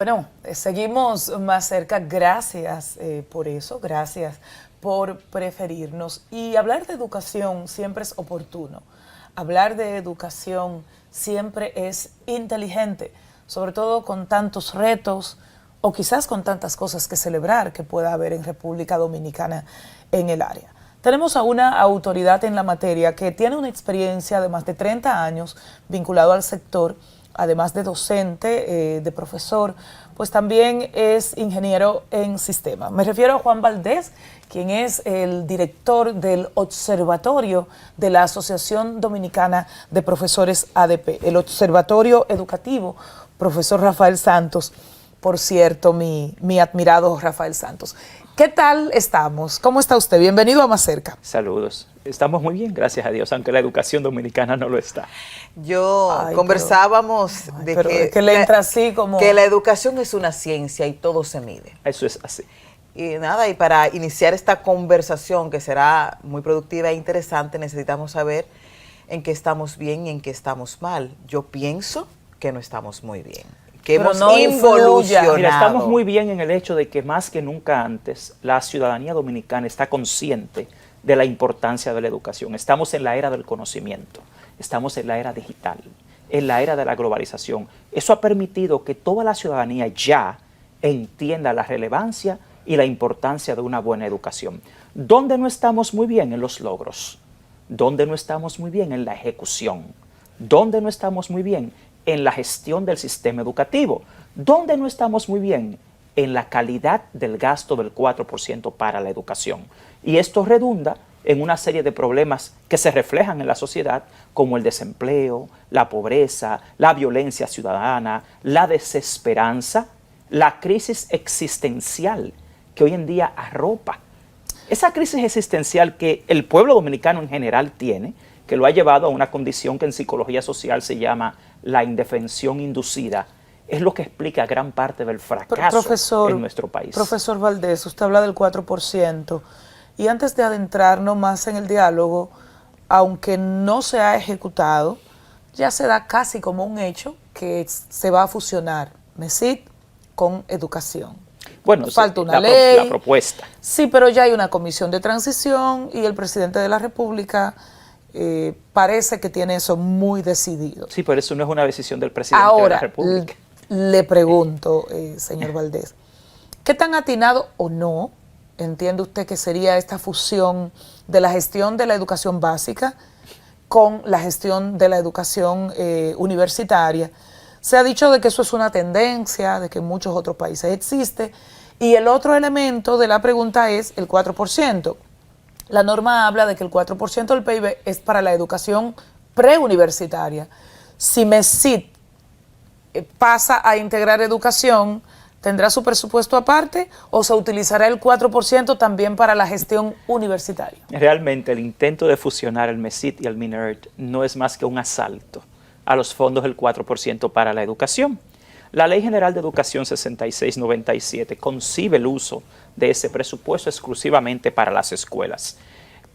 Bueno, seguimos más cerca. Gracias por eso, gracias por preferirnos. Y hablar de educación siempre es oportuno. Hablar de educación siempre es inteligente, sobre todo con tantos retos o quizás con tantas cosas que celebrar que pueda haber en República Dominicana en el área. Tenemos a una autoridad en la materia que tiene una experiencia de más de 30 años vinculado al sector, además de docente, de profesor, pues también es ingeniero en sistemas. Me refiero a Juan Valdés, quien es el director del Observatorio de la Asociación Dominicana de Profesores ADP, el Observatorio Educativo, profesor Rafael Santos, por cierto, mi admirado Rafael Santos. ¿Qué tal estamos? ¿Cómo está usted? Bienvenido a Más Cerca. Saludos. Estamos muy bien, gracias a Dios, aunque la educación dominicana no lo está. Conversábamos de que le entra así como... que la educación es una ciencia y todo se mide. Eso es así. Y nada, y para iniciar esta conversación que será muy productiva e interesante, necesitamos saber en qué estamos bien y en qué estamos mal. Yo pienso que no estamos muy bien, que Pero hemos no involucionado. Mira, estamos muy bien en el hecho de que más que nunca antes la ciudadanía dominicana está consciente de la importancia de la educación. Estamos en la era del conocimiento, estamos en la era digital, en la era de la globalización. Eso ha permitido que toda la ciudadanía ya entienda la relevancia y la importancia de una buena educación. ¿Dónde no estamos muy bien? En los logros. ¿Dónde no estamos muy bien? En la ejecución. ¿Dónde no estamos muy bien? En la gestión del sistema educativo. ¿Dónde no estamos muy bien? En la calidad del gasto del 4% para la educación. Y esto redunda en una serie de problemas que se reflejan en la sociedad, como el desempleo, la pobreza, la violencia ciudadana, la desesperanza, la crisis existencial que hoy en día arropa. Esa crisis existencial que el pueblo dominicano en general tiene, que lo ha llevado a una condición que en psicología social se llama la indefensión inducida, es lo que explica gran parte del fracaso en nuestro país. Profesor Valdés, usted habla del 4%, y antes de adentrarnos más en el diálogo, aunque no se ha ejecutado, ya se da casi como un hecho que se va a fusionar MESID con educación. Bueno, falta una ley. La propuesta. Sí, pero ya hay una comisión de transición y el presidente de la República parece que tiene eso muy decidido. Sí, pero eso no es una decisión del presidente de la República. Le pregunto, señor Valdés, ¿qué tan atinado o no entiende usted que sería esta fusión de la gestión de la educación básica con la gestión de la educación universitaria? Se ha dicho de que eso es una tendencia, de que en muchos otros países existe, y el otro elemento de la pregunta es el 4%. La norma habla de que el 4% del PIB es para la educación preuniversitaria. Si MESID pasa a integrar educación, ¿tendrá su presupuesto aparte o se utilizará el 4% también para la gestión universitaria? Realmente el intento de fusionar el MESID y el MINERT no es más que un asalto a los fondos del 4% para la educación. La Ley General de Educación 6697 concibe el uso de ese presupuesto exclusivamente para las escuelas.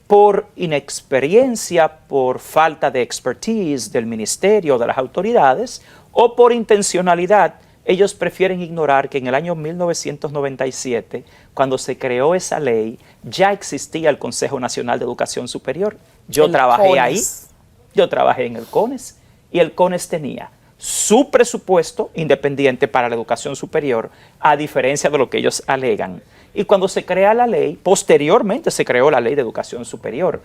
Por inexperiencia, por falta de expertise del ministerio, de las autoridades, o por intencionalidad, ellos prefieren ignorar que en el año 1997, cuando se creó esa ley, ya existía el Consejo Nacional de Educación Superior. Yo trabajé ahí, yo trabajé en el CONES, y el CONES tenía su presupuesto independiente para la educación superior, a diferencia de lo que ellos alegan. Y cuando se crea la ley, posteriormente se creó la Ley de Educación Superior.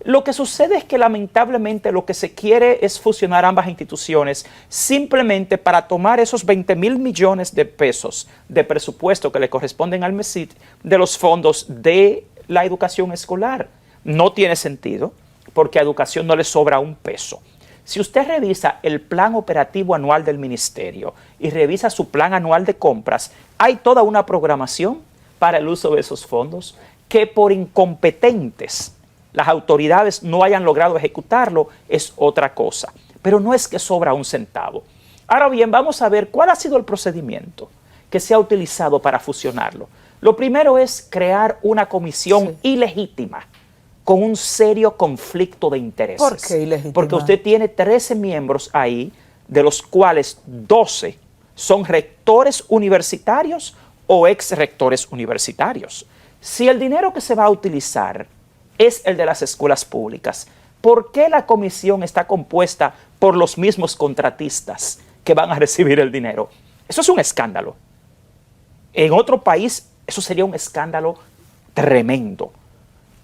Lo que sucede es que lamentablemente lo que se quiere es fusionar ambas instituciones simplemente para tomar esos 20,000 millones de pesos de presupuesto que le corresponden al MESID de los fondos de la educación escolar. No tiene sentido porque a educación no le sobra un peso. Si usted revisa el plan operativo anual del ministerio y revisa su plan anual de compras, hay toda una programación para el uso de esos fondos que por incompetentes las autoridades no hayan logrado ejecutarlo es otra cosa. Pero no es que sobra un centavo. Ahora bien, vamos a ver cuál ha sido el procedimiento que se ha utilizado para fusionarlo. Lo primero es crear una comisión ilegítima con un serio conflicto de intereses. ¿Por qué ilegítima? Porque usted tiene 13 miembros ahí, de los cuales 12 son rectores universitarios o ex rectores universitarios. Si el dinero que se va a utilizar es el de las escuelas públicas, ¿por qué la comisión está compuesta por los mismos contratistas que van a recibir el dinero? Eso es un escándalo. En otro país eso sería un escándalo tremendo.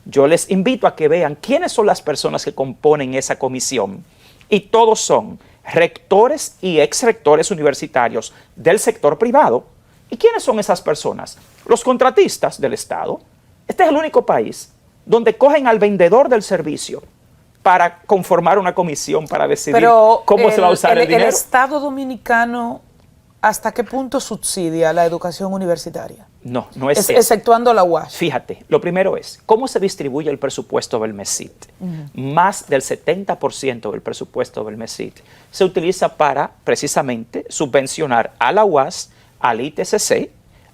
Yo les invito a que vean quiénes son las personas que componen esa comisión, y todos son rectores y ex rectores universitarios del sector privado. ¿Y quiénes son esas personas? Los contratistas del Estado. Este es el único país donde cogen al vendedor del servicio para conformar una comisión para decidir cómo se va a usar el dinero. ¿El Estado dominicano hasta qué punto subsidia la educación universitaria? No, no es eso. Exceptuando la UAS. Fíjate, lo primero es, ¿cómo se distribuye el presupuesto del MESIT? Más del 70% del presupuesto del MESIT se utiliza para, precisamente, subvencionar a la UAS, al ITCC,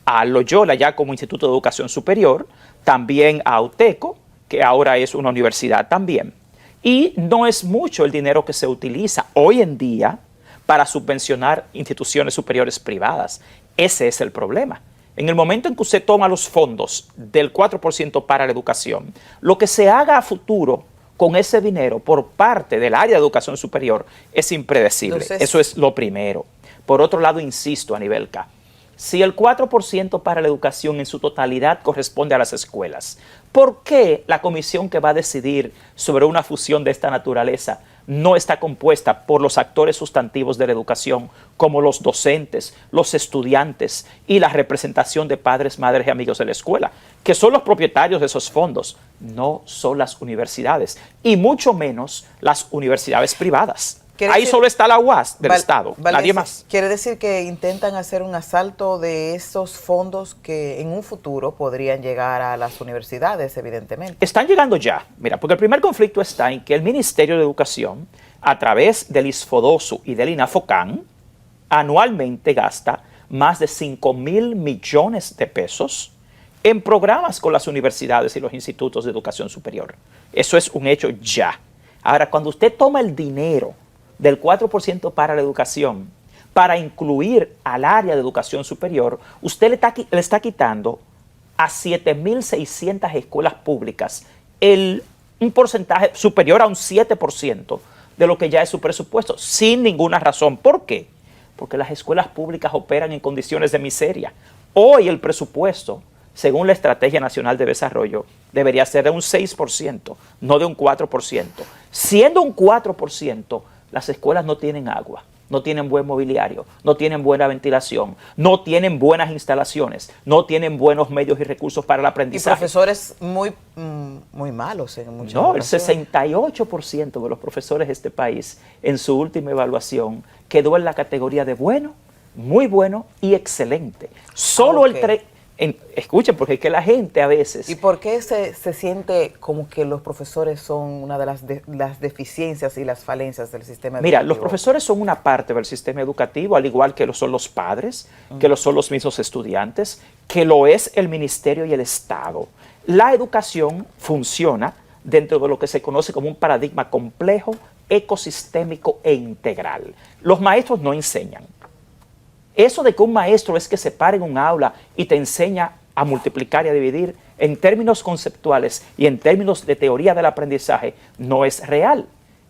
a Loyola ya como Instituto de Educación Superior, también a UTECO, que ahora es una universidad también. Y no es mucho el dinero que se utiliza hoy en día para subvencionar instituciones superiores privadas. Ese es el problema. En el momento en que usted toma los fondos del 4% para la educación, lo que se haga a futuro con ese dinero por parte del área de educación superior es impredecible. Entonces, eso es lo primero. Por otro lado, insisto, Anibelka, si el 4% para la educación en su totalidad corresponde a las escuelas, ¿por qué la comisión que va a decidir sobre una fusión de esta naturaleza no está compuesta por los actores sustantivos de la educación, como los docentes, los estudiantes y la representación de padres, madres y amigos de la escuela, que son los propietarios de esos fondos? No son las universidades, y mucho menos las universidades privadas. Ahí solo está la UAS del Estado, nadie más. Quiere decir que intentan hacer un asalto de esos fondos que en un futuro podrían llegar a las universidades, evidentemente. Están llegando ya, mira, porque el primer conflicto está en que el Ministerio de Educación, a través del ISFODOSU y del INAFOCAN, anualmente gasta más de 5.000 millones de pesos en programas con las universidades y los institutos de educación superior. Eso es un hecho ya. Ahora, cuando usted toma el dinero del 4% para la educación, para incluir al área de educación superior, usted le está quitando a 7.600 escuelas públicas un porcentaje superior a un 7% de lo que ya es su presupuesto, sin ninguna razón. ¿Por qué? Porque las escuelas públicas operan en condiciones de miseria. Hoy el presupuesto, según la Estrategia Nacional de Desarrollo, debería ser de un 6%, no de un 4%. Siendo un 4%, las escuelas no tienen agua, no tienen buen mobiliario, no tienen buena ventilación, no tienen buenas instalaciones, no tienen buenos medios y recursos para el aprendizaje. Y profesores muy malos en muchas ocasiones. El 68% de los profesores de este país, en su última evaluación, quedó en la categoría de bueno, muy bueno y excelente. Solo escuchen, porque es que la gente a veces... ¿Y por qué se siente como que los profesores son una de las deficiencias y las falencias del sistema educativo? Mira, los profesores son una parte del sistema educativo, al igual que lo son los padres, que lo son los mismos estudiantes, que lo es el ministerio y el Estado. La educación funciona dentro de lo que se conoce como un paradigma complejo, ecosistémico e integral. Los maestros no enseñan. Eso de que un maestro es que se pare en un aula y te enseña a multiplicar y a dividir, en términos conceptuales y en términos de teoría del aprendizaje, no es real.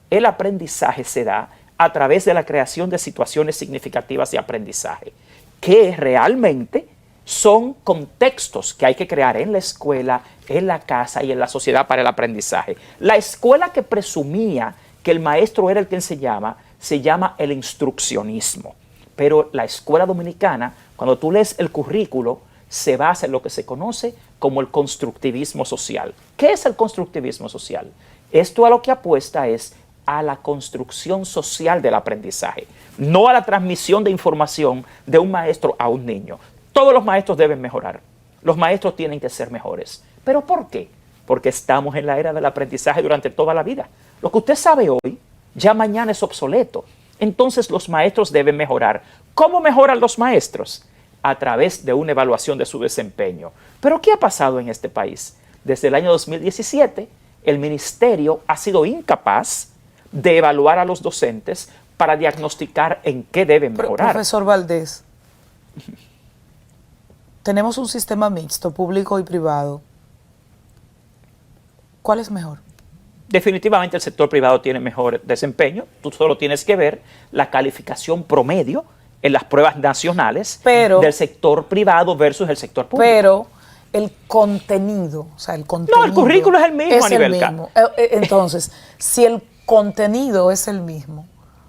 El aprendizaje se da a través de la creación de situaciones significativas de aprendizaje, que realmente son contextos que hay que crear en la escuela, en la casa y en la sociedad para el aprendizaje. La escuela que presumía que el maestro era el que enseñaba, se llama el instruccionismo. Pero la escuela dominicana, cuando tú lees el currículo, se basa en lo que se conoce como el constructivismo social. ¿Qué es el constructivismo social? Esto a lo que apuesta es a la construcción social del aprendizaje, no a la transmisión de información de un maestro a un niño. Todos los maestros deben mejorar. Los maestros tienen que ser mejores. ¿Pero por qué? Porque estamos en la era del aprendizaje durante toda la vida. Lo que usted sabe hoy, ya mañana es obsoleto. Entonces los maestros deben mejorar. ¿Cómo mejoran los maestros? A través de una evaluación de su desempeño. ¿Pero qué ha pasado en este país? Desde el año 2017, el ministerio ha sido incapaz de evaluar a los docentes para diagnosticar en qué deben mejorar. Profesor Valdés, tenemos un sistema mixto, público y privado. ¿Cuál es mejor? Definitivamente el sector privado tiene mejor desempeño. Tú solo tienes que ver la calificación promedio en las pruebas nacionales del sector privado versus el sector público. Pero el contenido, o sea, el contenido... No, el currículo es el mismo a nivel mismo. Entonces, si el contenido es el mismo,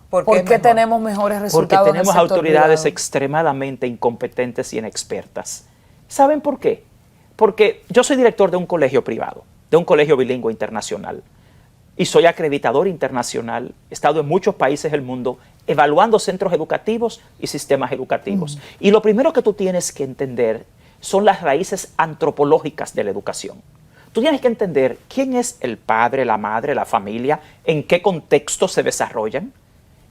¿por qué tenemos mejores resultados? Porque tenemos en el sector autoridades privado? Extremadamente incompetentes y inexpertas. ¿Saben por qué? Porque yo soy director de un colegio privado, de un colegio bilingüe internacional, y soy acreditador internacional. He estado en muchos países del mundo evaluando centros educativos y sistemas educativos. Y lo primero que tú tienes que entender son las raíces antropológicas de la educación. Tú tienes que entender quién es el padre, la madre, la familia, en qué contexto se desarrollan.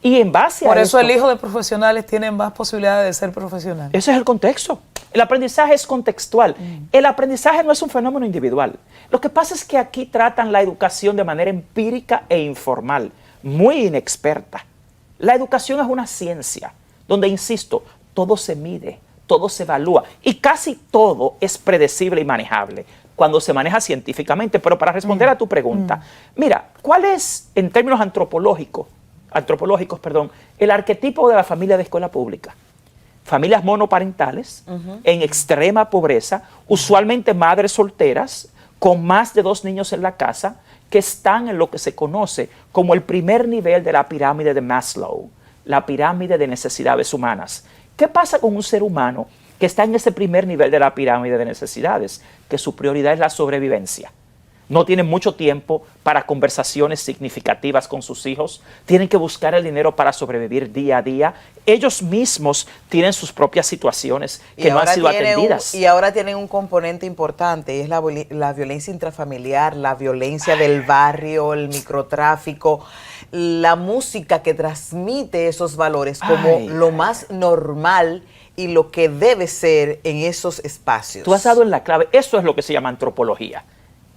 Y en base a Por eso esto, el hijo de profesionales tiene más posibilidades de ser profesional. ese es el contexto. El aprendizaje es contextual. El aprendizaje no es un fenómeno individual. Lo que pasa es que aquí tratan la educación de manera empírica e informal, muy inexperta. La educación es una ciencia donde, insisto, todo se mide, todo se evalúa y casi todo es predecible y manejable cuando se maneja científicamente. Pero para responder a tu pregunta, mira, ¿cuál es, en términos antropológicos, el arquetipo de la familia de escuela pública? Familias monoparentales, en extrema pobreza, usualmente madres solteras, con más de 2 niños en la casa, que están en lo que se conoce como el primer nivel de la pirámide de Maslow, la pirámide de necesidades humanas. ¿Qué pasa con un ser humano que está en ese primer nivel de la pirámide de necesidades? Que su prioridad es la sobrevivencia. No tienen mucho tiempo para conversaciones significativas con sus hijos. Tienen que buscar el dinero para sobrevivir día a día. Ellos mismos tienen sus propias situaciones que no han sido atendidas. Y ahora tienen un componente importante, y es la violencia intrafamiliar, la violencia del barrio, el microtráfico, la música que transmite esos valores como lo más normal y lo que debe ser en esos espacios. Tú has dado en la clave. Eso es lo que se llama antropología.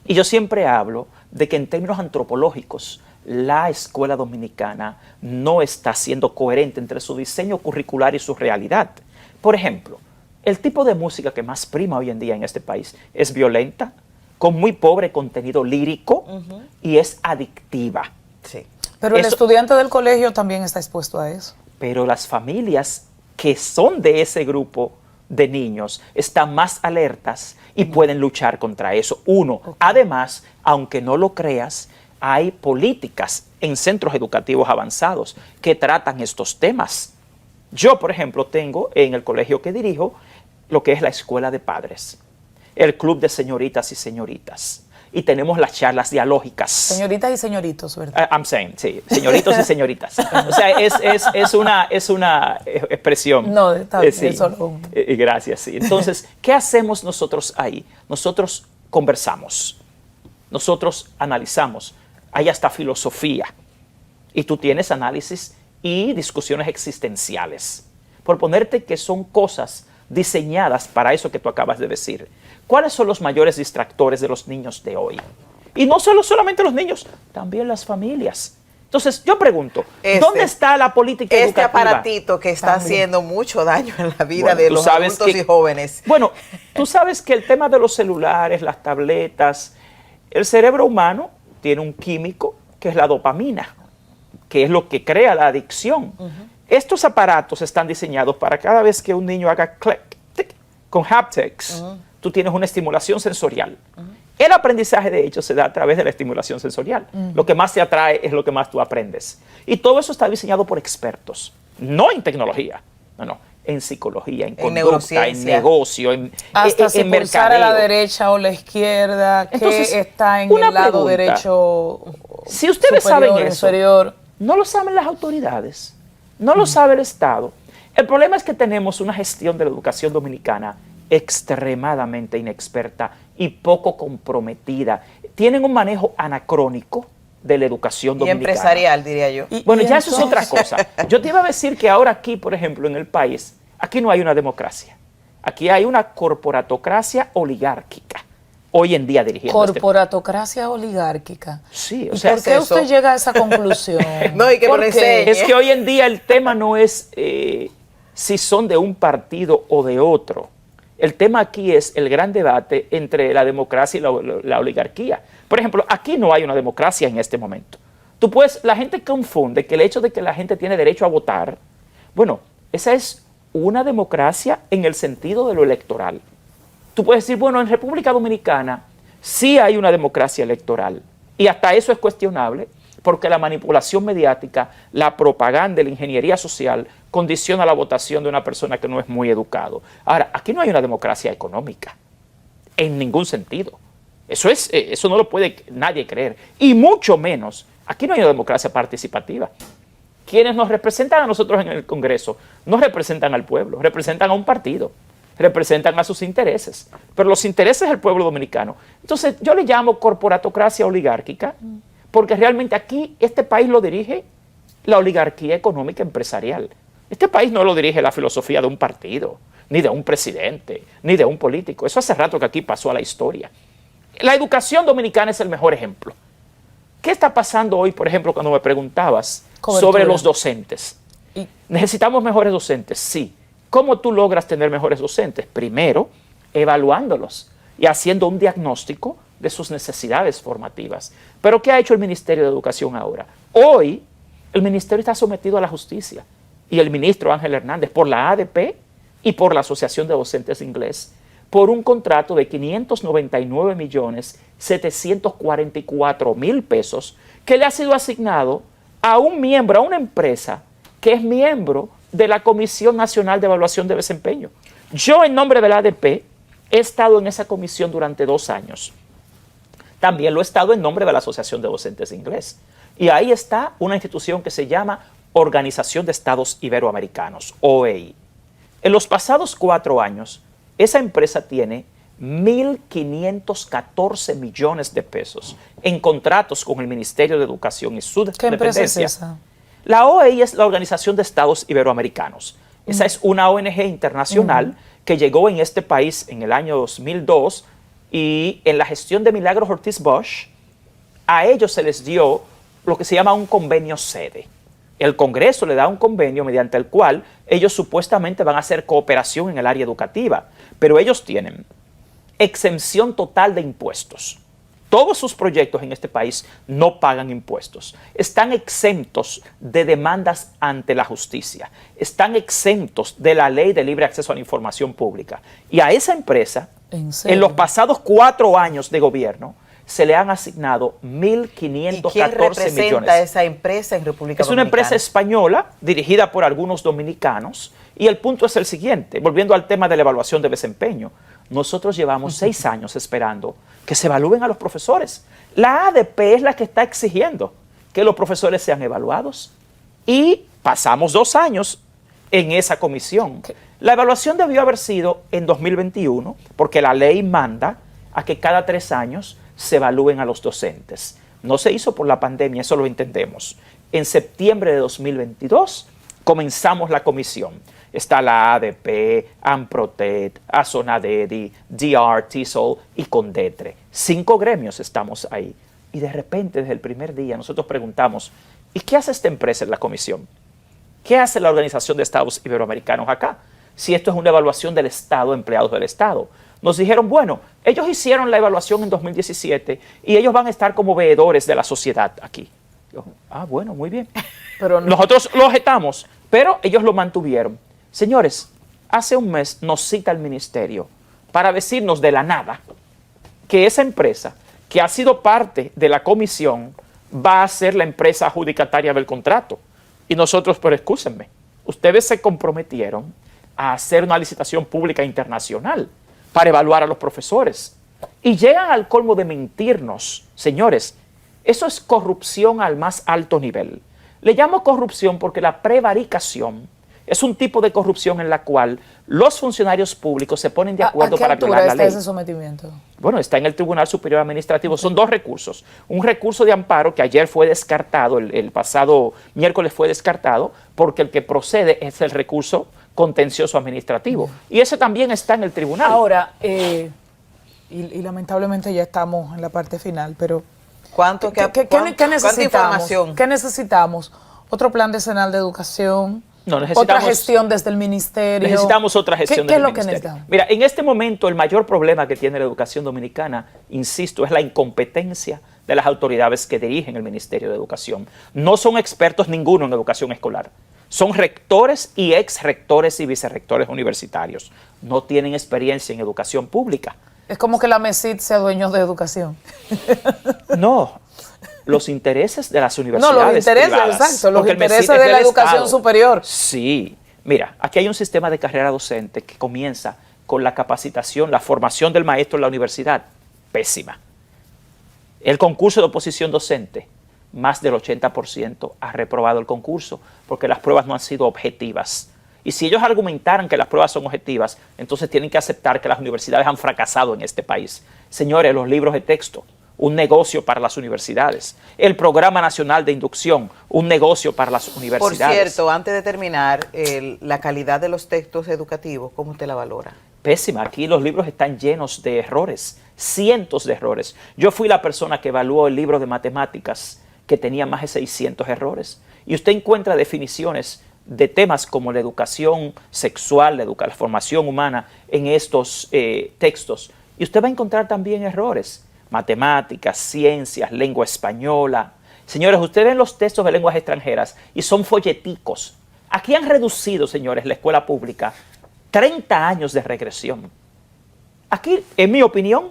Y yo siempre hablo de que en términos antropológicos la escuela dominicana no está siendo coherente entre su diseño curricular y su realidad. Por ejemplo, el tipo de música que más prima hoy en día en este país es violenta, con muy pobre contenido lírico y es adictiva. Sí. Pero el estudiante del colegio también está expuesto a eso. Pero las familias que son de ese grupo de niños están más alertas y pueden luchar contra eso. Además, aunque no lo creas, hay políticas en centros educativos avanzados que tratan estos temas. Yo, por ejemplo, tengo en el colegio que dirijo lo que es la escuela de padres, el club de señoritas y señoritas. Y tenemos las charlas dialógicas. Señoritas y señoritos, ¿verdad? I'm saying, sí, señoritos y señoritas. O sea, es una expresión. No, está bien, sí. solo Gracias, sí. Entonces, ¿qué hacemos nosotros ahí? Nosotros conversamos, nosotros analizamos, hay hasta filosofía. Y tú tienes análisis y discusiones existenciales. Por ponerte que son cosas diseñadas para eso que tú acabas de decir. ¿Cuáles son los mayores distractores de los niños de hoy? Y no solamente los niños, también las familias. Entonces, yo pregunto, ¿dónde está la política educativa? Este aparatito que está haciendo mucho daño en la vida de los adultos y jóvenes. Bueno, tú sabes que el tema de los celulares, las tabletas, el cerebro humano tiene un químico que es la dopamina, que es lo que crea la adicción. Estos aparatos están diseñados para cada vez que un niño haga clic, tic, con haptics, tú tienes una estimulación sensorial. El aprendizaje, de hecho, se da a través de la estimulación sensorial. Lo que más te atrae es lo que más tú aprendes. Y todo eso está diseñado por expertos, no en tecnología, no, en psicología, en conducta, en negocio, en si mercadeo. Pulsar a la derecha o la izquierda, Entonces, que está en el lado derecho. Si ustedes saben eso, inferior. no lo saben las autoridades, no lo sabe el Estado. El problema es que tenemos una gestión de la educación dominicana extremadamente inexperta y poco comprometida. Tienen un manejo anacrónico de la educación dominicana. Y empresarial, diría yo. Bueno, ya eso es otra cosa. Yo te iba a decir que ahora aquí, por ejemplo, en el país, aquí no hay una democracia. Aquí hay una corporatocracia oligárquica. hoy en día dirigiendo Corporatocracia oligárquica. Sí, o ¿Y sea, por qué usted llega a esa conclusión? No, y que ¿Por me lo qué? enseñe. Es que hoy en día el tema no es si son de un partido o de otro. El tema aquí es el gran debate entre la democracia y la oligarquía. Por ejemplo, aquí no hay una democracia en este momento. La gente confunde que el hecho de que la gente tiene derecho a votar, bueno, esa es una democracia en el sentido de lo electoral. Tú puedes decir, bueno, en República Dominicana sí hay una democracia electoral y hasta eso es cuestionable porque la manipulación mediática, la propaganda, la ingeniería social condiciona la votación de una persona que no es muy educado. Ahora, aquí no hay una democracia económica en ningún sentido. Eso no lo puede nadie creer. Y mucho menos, aquí no hay una democracia participativa. Quienes nos representan a nosotros en el Congreso no representan al pueblo, representan a un partido, representan a sus intereses, pero los intereses del pueblo dominicano. Entonces, yo le llamo corporatocracia oligárquica, porque realmente aquí este país lo dirige la oligarquía económica empresarial. Este país no lo dirige la filosofía de un partido, ni de un presidente, ni de un político. Eso hace rato que aquí pasó a la historia. La educación dominicana es el mejor ejemplo. ¿Qué está pasando hoy, por ejemplo, cuando me preguntabas sobre los docentes? ¿Necesitamos mejores docentes? Sí. ¿Cómo tú logras tener mejores docentes? Primero, evaluándolos y haciendo un diagnóstico de sus necesidades formativas. Pero ¿qué ha hecho el Ministerio de Educación ahora? Hoy, el Ministerio está sometido a la justicia y el ministro Ángel Hernández por la ADP y por la Asociación de Docentes de Inglés por un contrato de 599.744.000 pesos que le ha sido asignado a un miembro, a una empresa que es miembro de la Comisión Nacional de Evaluación de Desempeño. Yo, en nombre de la ADP, he estado en esa comisión durante 2 años. También lo he estado en nombre de la Asociación de Docentes de Inglés. Y ahí está una institución que se llama Organización de Estados Iberoamericanos, OEI. En los pasados 4 años, esa empresa tiene 1.514 millones de pesos en contratos con el Ministerio de Educación y su ¿Qué empresa es dependencia. esa? La OEI es la Organización de Estados Iberoamericanos. Esa es una ONG internacional que llegó en este país en el año 2002 y en la gestión de Milagros Ortiz Bosch, a ellos se les dio lo que se llama un convenio sede. El Congreso le da un convenio mediante el cual ellos supuestamente van a hacer cooperación en el área educativa, pero ellos tienen exención total de impuestos. Todos sus proyectos en este país no pagan impuestos. Están exentos de demandas ante la justicia. Están exentos de la ley de libre acceso a la información pública. Y a esa empresa, en los pasados 4 años de gobierno, se le han asignado 1.514 millones. ¿Y quién representa esa empresa en República Dominicana? Es una empresa española dirigida por algunos dominicanos. Y el punto es el siguiente, volviendo al tema de la evaluación de desempeño. Nosotros llevamos 6 años esperando que se evalúen a los profesores. La ADP es la que está exigiendo que los profesores sean evaluados. Y pasamos 2 años en esa comisión. La evaluación debió haber sido en 2021, porque la ley manda a que cada 3 años se evalúen a los docentes. No se hizo por la pandemia, eso lo entendemos. En septiembre de 2022 comenzamos la comisión. Está la ADP, AMPROTET, ASONADEDI, DR, TESOL y CONDETRE. 5 gremios estamos ahí. Y de repente, desde el primer día, nosotros preguntamos, ¿y qué hace esta empresa en la comisión? ¿Qué hace la Organización de Estados Iberoamericanos acá? Si esto es una evaluación del Estado, empleados del Estado. Nos dijeron, bueno, ellos hicieron la evaluación en 2017 y ellos van a estar como veedores de la sociedad aquí. Yo, bueno, muy bien. Pero no. Nosotros lo objetamos, pero ellos lo mantuvieron. Señores, hace un mes nos cita el ministerio para decirnos de la nada que esa empresa, que ha sido parte de la comisión, va a ser la empresa adjudicataria del contrato. Y nosotros, pero excúsenme, ustedes se comprometieron a hacer una licitación pública internacional para evaluar a los profesores. Y llegan al colmo de mentirnos. Señores, eso es corrupción al más alto nivel. Le llamo corrupción porque la prevaricación es un tipo de corrupción en la cual los funcionarios públicos se ponen de acuerdo para violar la ley. ¿A qué altura está ese sometimiento? Bueno, está en el Tribunal Superior Administrativo. Son 2 recursos. Un recurso de amparo que ayer fue descartado, el pasado miércoles fue descartado, porque el que procede es el recurso contencioso administrativo. Y ese también está en el tribunal. Ahora, y lamentablemente ya estamos en la parte final, pero ¿Cuánto, ¿qué cuánta necesitamos? información? ¿Qué necesitamos? ¿Otro plan decenal de educación? No, ¿Otra necesitamos- gestión desde el ministerio? Necesitamos otra gestión ¿Qué es del lo que ministerio. necesitamos? Mira, en este momento el mayor problema que tiene la educación dominicana, insisto, es la incompetencia de las autoridades que dirigen el Ministerio de Educación. No son expertos ninguno en educación escolar. Son rectores y exrectores y vicerrectores universitarios. No tienen experiencia en educación pública. Es como que la MESID sea dueño de educación. No, los intereses de las universidades No, los intereses, privadas, exacto, los porque el MESID intereses es de del la educación Estado. superior. Sí, mira, aquí hay un sistema de carrera docente que comienza con la capacitación, la formación del maestro en la universidad, pésima. El concurso de oposición docente, más del 80% ha reprobado el concurso porque las pruebas no han sido objetivas. Y si ellos argumentaran que las pruebas son objetivas, entonces tienen que aceptar que las universidades han fracasado en este país. Señores, los libros de texto, un negocio para las universidades. El Programa Nacional de Inducción, un negocio para las Por universidades. cierto, antes de terminar, la calidad de los textos educativos, ¿cómo usted la valora? Pésima. Aquí los libros están llenos de errores, cientos de errores. Yo fui la persona que evaluó el libro de matemáticas que tenía más de 600 errores. Y usted encuentra definiciones de temas como la educación sexual, la formación humana en estos textos. Y usted va a encontrar también errores. Matemáticas, ciencias, lengua española. Señores, ustedes ven los textos de lenguas extranjeras y son folleticos. Aquí han reducido, señores, la escuela pública 30 años de regresión. Aquí, en mi opinión,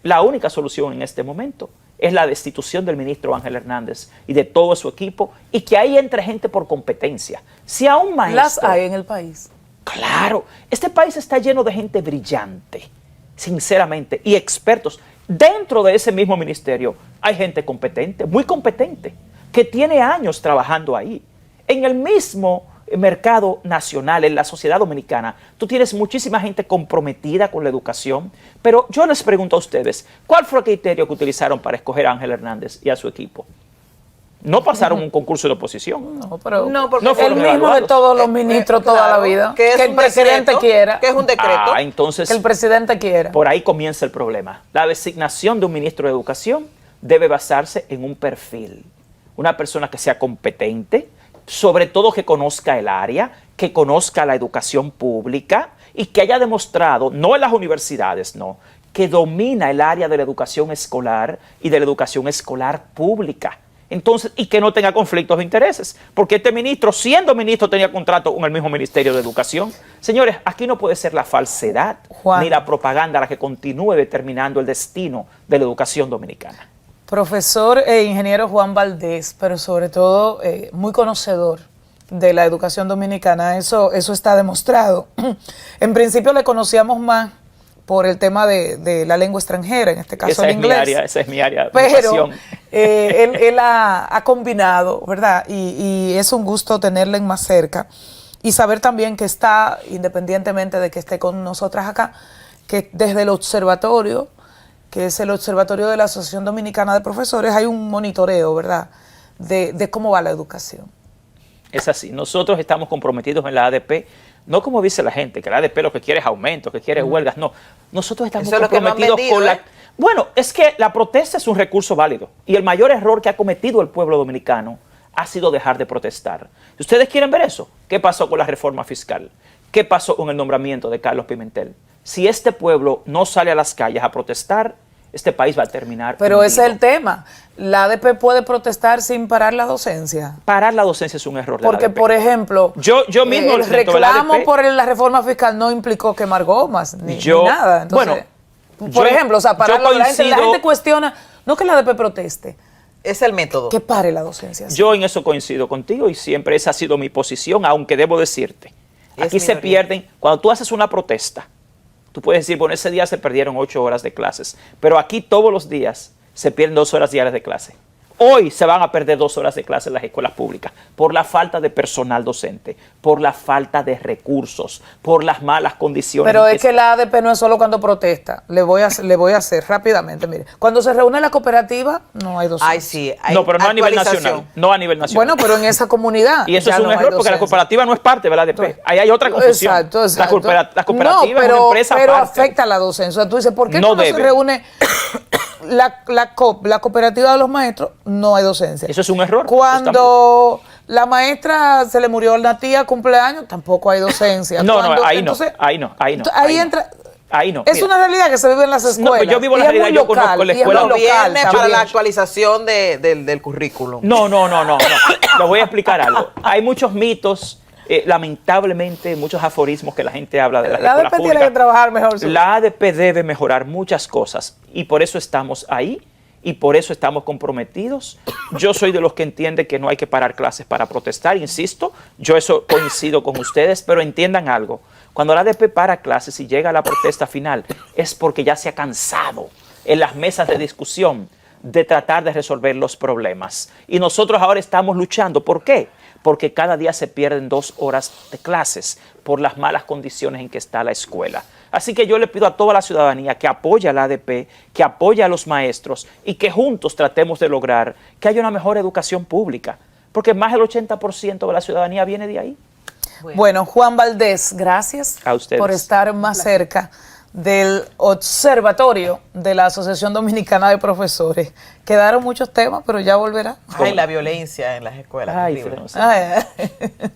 la única solución en este momento es la destitución del ministro Ángel Hernández y de todo su equipo y que ahí entre gente por competencia. Si a un maestro... Las hay en el país. Claro, este país está lleno de gente brillante, sinceramente, y expertos. Dentro de ese mismo ministerio hay gente competente, muy competente, que tiene años trabajando ahí. En el mismo mercado nacional, en la sociedad dominicana, tú tienes muchísima gente comprometida con la educación, pero yo les pregunto a ustedes, ¿cuál fue el criterio que utilizaron para escoger a Ángel Hernández y a su equipo? No pasaron un concurso de oposición. No, pero No, porque No el fueron mismo de evaluados. todos los ministros toda Claro, la vida. que es el un presidente decreto, quiera. que es un decreto. Entonces, Que el presidente quiera. por ahí comienza el problema. La designación de un ministro de Educación debe basarse en un perfil. Una persona que sea competente, sobre todo que conozca el área, que conozca la educación pública y que haya demostrado, no en las universidades, no, que domina el área de la educación escolar y de la educación escolar pública. Entonces, y que no tenga conflictos de intereses, porque este ministro, siendo ministro, tenía contrato con el mismo Ministerio de Educación. Señores, aquí no puede ser la falsedad Juan. ni la propaganda la que continúe determinando el destino de la educación dominicana. Profesor e ingeniero Juan Valdés, pero sobre todo muy conocedor de la educación dominicana, eso está demostrado. En principio le conocíamos más por el tema de la lengua extranjera, en este caso Esa el es mi inglés. área, esa es mi área de Pero pasión. él ha combinado, ¿verdad? Y es un gusto tenerle más cerca y saber también que está, independientemente de que esté con nosotras acá, que desde el observatorio, que es el observatorio de la Asociación Dominicana de Profesores, hay un monitoreo, ¿verdad?, de cómo va la educación. Es así. Nosotros estamos comprometidos en la ADP, no como dice la gente, que la ADP lo que quiere es aumento, que quiere huelgas. No, nosotros estamos Eso es lo que nos han comprometidos vendido, con la... ¿eh? Bueno, es que la protesta es un recurso válido y el mayor error que ha cometido el pueblo dominicano ha sido dejar de protestar. ¿Ustedes quieren ver eso? ¿Qué pasó con la reforma fiscal? ¿Qué pasó con el nombramiento de Carlos Pimentel? Si este pueblo no sale a las calles a protestar, este país va a terminar Pero ese es el hundido. tema. ¿La ADP puede protestar sin parar la docencia? Parar la docencia es un error de la Porque, ADP. por ejemplo, Yo mismo el dentro de la reclamo ADP, por la reforma fiscal no implicó quemar gomas ni nada. Entonces, bueno, por ejemplo, o sea, para yo la gente coincido- cuestiona, no que la ADP proteste, Es el método. que pare la docencia. Yo en eso coincido contigo y siempre esa ha sido mi posición, aunque debo decirte, Es aquí se minoría. pierden, cuando tú haces una protesta, tú puedes decir, bueno, ese día se perdieron 8 horas de clases, pero aquí todos los días se pierden 2 horas diarias de clase. Hoy se van a perder 2 horas de clase en las escuelas públicas por la falta de personal docente, por la falta de recursos, por las malas condiciones. Pero es que la ADP no es solo cuando protesta. Le voy a hacer rápidamente. Mire, cuando se reúne la cooperativa, no hay docencia. Ay, sí. Hay No, pero no a nivel actualización. nacional. No a nivel nacional. Bueno, pero en esa comunidad. Y eso ya es un no hay error porque la docencia. cooperativa no es parte de la ADP. Ahí hay otra confusión. Exacto. La cooperativa No, es una empresa pero aparte. afecta a la docencia. O sea, tú dices, ¿por qué No cuando se debe. reúne la cooperativa de los maestros, no hay docencia? Eso es un error. Cuando la maestra se le murió a una tía cumpleaños, tampoco hay docencia. No, Cuando- ahí entonces, no, ahí no, ahí no. Ahí ahí entra... no. Ahí no. Es mira. una realidad que se vive en las escuelas. pues yo vivo la y es realidad, muy yo conozco la y es escuela. muy Los local viernes para también. la actualización del currículum. No. Le voy a explicar algo. Hay muchos mitos, lamentablemente, muchos aforismos que la gente habla de las La escuelas ADP tiene públicas. que trabajar mejor. La ADP debe mejorar muchas cosas y por eso estamos ahí y por eso estamos comprometidos. Yo soy de los que entiende que no hay que parar clases para protestar, insisto, yo eso coincido con ustedes, pero entiendan algo. Cuando la ADP para clases y llega a la protesta final es porque ya se ha cansado en las mesas de discusión de tratar de resolver los problemas. Y nosotros ahora estamos luchando. ¿Por qué? Porque cada día se pierden 2 horas de clases por las malas condiciones en que está la escuela. Así que yo le pido a toda la ciudadanía que apoye a la ADP, que apoye a los maestros y que juntos tratemos de lograr que haya una mejor educación pública. Porque más del 80% de la ciudadanía viene de ahí. Bueno, Juan Valdés, gracias A ustedes. por estar más cerca del observatorio de la Asociación Dominicana de Profesores. Quedaron muchos temas, pero ya volverá. Ay, la violencia en las escuelas. Ay, terrible. Fenosa. Ay, ay.